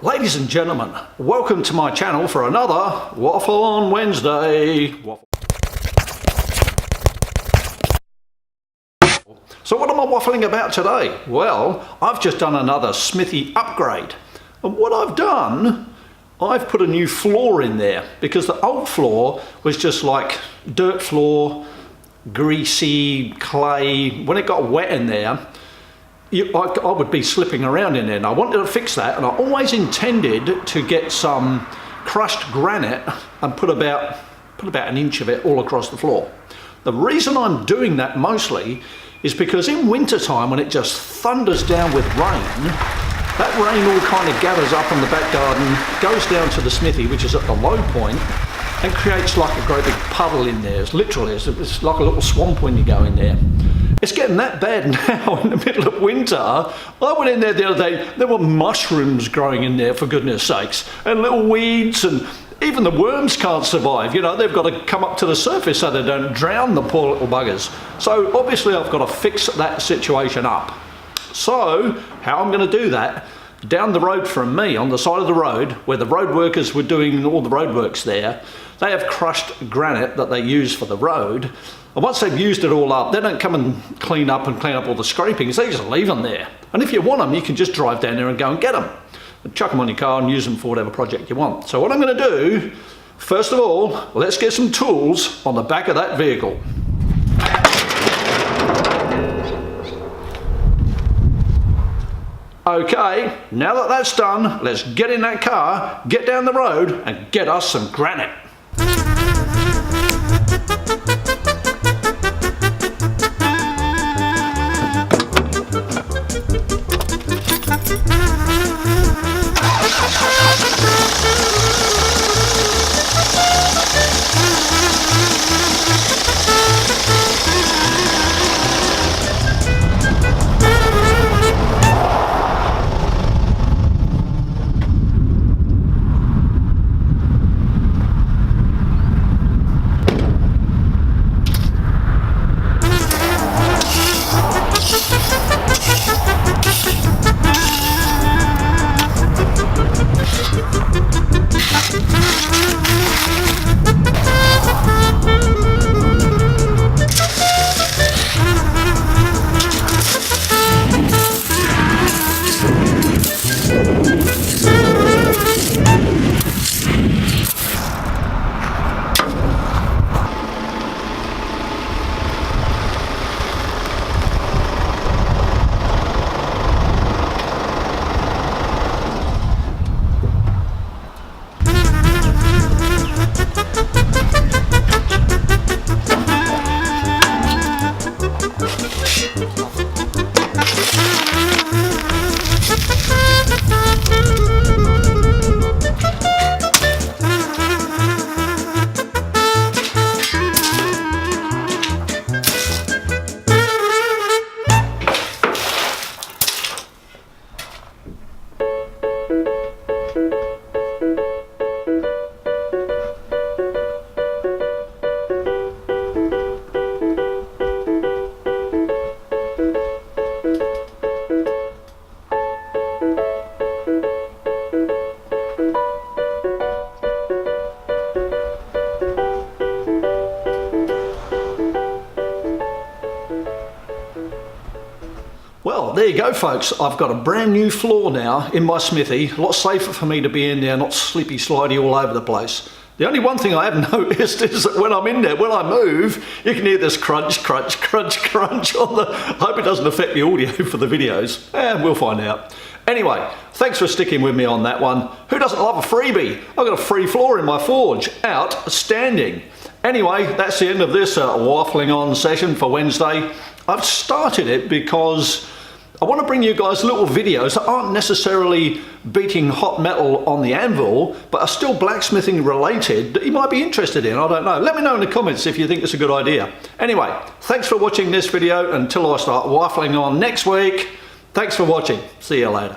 Ladies and gentlemen, welcome to my channel for another Waffle on Wednesday. So what am I waffling about today? Well, I've just done another Smithy upgrade. And what I've done, I've put a new floor in there because the old floor was just like dirt floor, greasy, clay. When it got wet in there, I would be slipping around in there, and I wanted to fix that, and I always intended to get some crushed granite and put about an inch of it all across the floor. The reason I'm doing that mostly is because in winter time, when it just thunders down with rain, that rain all kind of gathers up in the back garden, goes down to the smithy, which is at the low point, and creates like a great big puddle in there. It's literally, it's like a little swamp when you go in there. It's getting that bad now in the middle of winter. I went in there the other day, there were mushrooms growing in there, for goodness sakes, and little weeds, and even the worms can't survive. You know, they've got to come up to the surface so they don't drown, the poor little buggers. So obviously I've got to fix that situation up. So how I'm going to do that, down the road from me, on the side of the road, where the road workers were doing all the road works there, they have crushed granite that they use for the road. And once they've used it all up, they don't come and clean up all the scrapings, they just leave them there. And if you want them, you can just drive down there and go and get them. And chuck them on your car and use them for whatever project you want. So what I'm going to do, first of all, let's get some tools on the back of that vehicle. Okay, now that that's done, let's get in that car, get down the road and get us some granite. Well, there you go, folks. I've got a brand new floor now in my smithy. A lot safer for me to be in there, not slippy slidey all over the place. The only one thing I have noticed is that when I'm in there, when I move, you can hear this crunch, crunch, crunch, crunch on the... I hope it doesn't affect the audio for the videos. We'll find out. Anyway, thanks for sticking with me on that one. Who doesn't love a freebie? I've got a free floor in my forge. Outstanding. Anyway, that's the end of this waffling on session for Wednesday. I've started it because I want to bring you guys little videos that aren't necessarily beating hot metal on the anvil, but are still blacksmithing related that you might be interested in. I don't know. Let me know in the comments if you think it's a good idea. Anyway, thanks for watching this video. Until I start waffling on next week, thanks for watching. See you later.